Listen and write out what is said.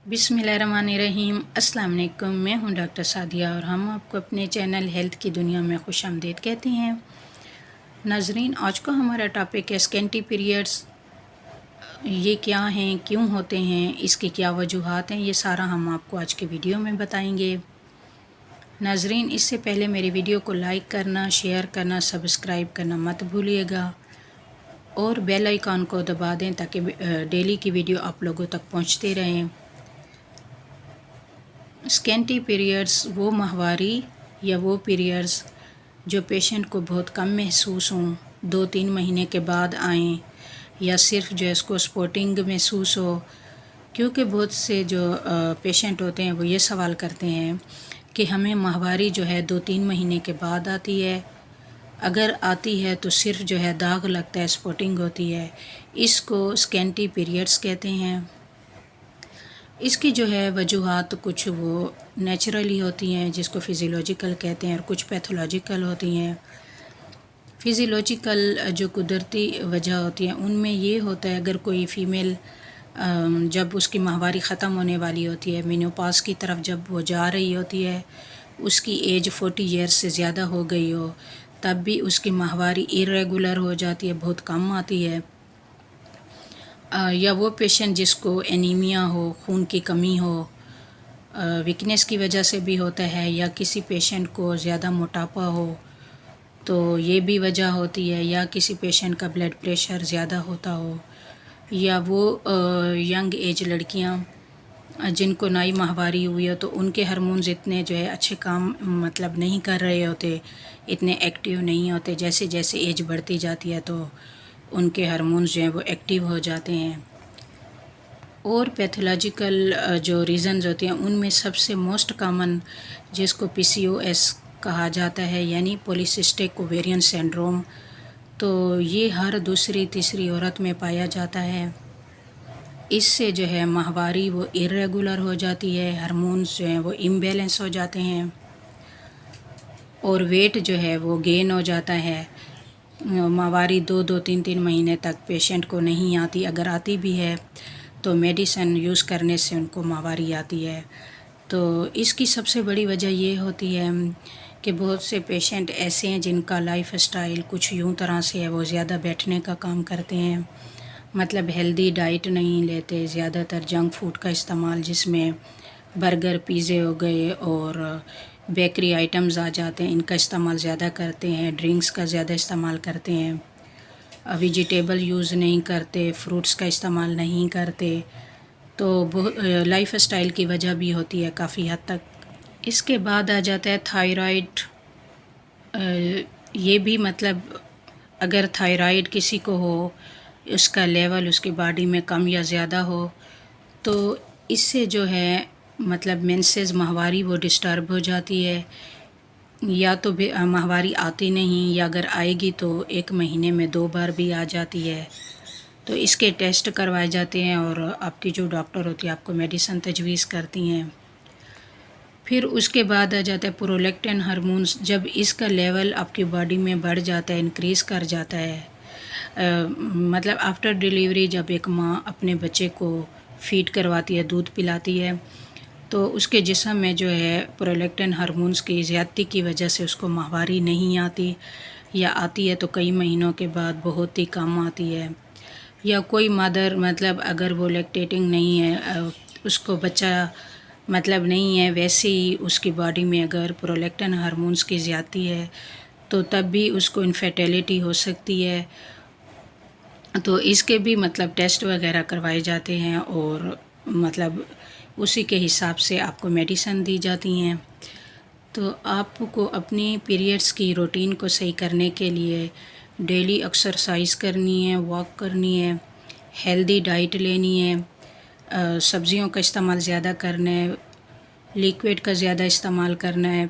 बिस्मिल्लाहिर्रहमानिर्रहीम। अस्सलाम वालेकुम। मैं हूं डॉक्टर सादिया और हम आपको अपने चैनल हेल्थ की दुनिया में खुश आमदीद कहते हैं। नाजरीन, आज का हमारा टॉपिक है स्कैंटी पीरियड्स। ये क्या हैं, क्यों होते हैं, इसकी क्या वजूहात हैं, ये सारा हम आपको आज के वीडियो में बताएंगे। नाजरीन, इससे पहले मेरी वीडियो को लाइक करना, शेयर करना, सब्सक्राइब करना मत भूलिएगा और बेल आइकन को दबा दें ताकि डेली की वीडियो आप लोगों तक पहुंचती रहें। स्कैंटी पीरियड्स वो माहवारी या वो पीरियड्स जो पेशेंट को बहुत कम महसूस हों, 2-3 महीने के बाद आएँ या सिर्फ जो है इसको स्पॉटिंग महसूस हो। क्योंकि बहुत से जो पेशेंट होते हैं वो ये सवाल करते हैं कि हमें माहवारी जो है 2-3 महीने के बाद आती है, अगर आती है तो सिर्फ जो है दाग लगता है, स्पॉटिंग होती है। इसको स्कैंटी पीरियड्स कहते हैं। इसकी जो है वजूहात कुछ वो नेचुरली होती हैं जिसको फिज़ियोलॉजिकल कहते हैं और कुछ पैथोलॉजिकल होती हैं। फिज़ियोलॉजिकल जो कुदरती वजह होती हैं उनमें ये होता है, अगर कोई फ़ीमेल जब उसकी माहवारी ख़त्म होने वाली होती है, मेनोपॉज़ की तरफ जब वो जा रही होती है, उसकी एज 40 ईयर्स से ज़्यादा हो गई हो, तब भी उसकी माहवारी इरेगुलर हो जाती है, बहुत कम आती है। या वो पेशेंट जिसको एनीमिया हो, खून की कमी हो, वीकनेस की वजह से भी होता है, या किसी पेशेंट को ज़्यादा मोटापा हो तो ये भी वजह होती है, या किसी पेशेंट का ब्लड प्रेशर ज़्यादा होता हो, या वो यंग एज लड़कियां जिनको नई माहवारी हुई हो तो उनके हार्मोन्स इतने जो है अच्छे काम मतलब नहीं कर रहे होते, इतने एक्टिव नहीं होते। जैसे जैसे एज बढ़ती जाती है तो उनके हार्मोन्स जो हैं वो एक्टिव हो जाते हैं। और पैथोलॉजिकल जो रीज़न्स होते हैं उनमें सबसे मोस्ट कॉमन जिसको PCOS कहा जाता है, यानी पॉलीसिस्टिक ओवेरियन सिंड्रोम, तो ये हर दूसरी तीसरी औरत में पाया जाता है। इससे जो है माहवारी वो इरेगुलर हो जाती है, हार्मोन्स जो हैं वो इम्बैलेंस हो जाते हैं और वेट जो है वो गेन हो जाता है। माहवारी 2-3 महीने तक पेशेंट को नहीं आती, अगर आती भी है तो मेडिसिन यूज़ करने से उनको माहवारी आती है। तो इसकी सबसे बड़ी वजह ये होती है कि बहुत से पेशेंट ऐसे हैं जिनका लाइफ स्टाइल कुछ यूँ तरह से है, वो ज़्यादा बैठने का काम करते हैं, मतलब हेल्दी डाइट नहीं लेते, ज़्यादातर जंक फूड का इस्तेमाल जिसमें बर्गर, पिज़्ज़े हो गए और बेकरी आइटम्स आ जाते हैं, इनका इस्तेमाल ज़्यादा करते हैं। ड्रिंक्स का ज़्यादा इस्तेमाल करते हैं, वेजिटेबल यूज़ नहीं करते, फ्रूट्स का इस्तेमाल नहीं करते। तो लाइफ स्टाइल की वजह भी होती है काफ़ी हद तक। इसके बाद आ जाता है थायराइड। ये भी मतलब अगर थायराइड किसी को हो, उसका लेवल उसकी बॉडी में कम या ज़्यादा हो तो इससे जो है मतलब मेंसेस माहवारी वो डिस्टर्ब हो जाती है, या तो भी माहवारी आती नहीं, या अगर आएगी तो 1 महीने में 2 बार भी आ जाती है। तो इसके टेस्ट करवाए जाते हैं और आपकी जो डॉक्टर होती है आपको मेडिसिन तजवीज़ करती हैं। फिर उसके बाद आ जाता है प्रोलैक्टिन हार्मोन्स। जब इसका लेवल आपकी बॉडी में बढ़ जाता है, इंक्रीज़ कर जाता है, मतलब आफ्टर डिलीवरी जब एक माँ अपने बच्चे को फीड करवाती है, दूध पिलाती है, तो उसके जिस्म में जो है प्रोलैक्टिन हार्मोन्स की ज़्यादती की वजह से उसको माहवारी नहीं आती, या आती है तो कई महीनों के बाद बहुत ही कम आती है। या कोई मदर मतलब अगर वो लैक्टेटिंग नहीं है, उसको बच्चा मतलब नहीं है, वैसे ही उसकी बॉडी में अगर प्रोलैक्टिन हार्मोन्स की ज़्यादती है तो तब भी उसको इनफर्टिलिटी हो सकती है। तो इसके भी मतलब टेस्ट वगैरह करवाए जाते हैं और मतलब उसी के हिसाब से आपको मेडिसिन दी जाती हैं। तो आपको अपनी पीरियड्स की रूटीन को सही करने के लिए डेली एक्सरसाइज करनी है, वॉक करनी है, हेल्दी डाइट लेनी है, सब्जियों का इस्तेमाल ज़्यादा करना है, लिक्विड का ज़्यादा इस्तेमाल करना है,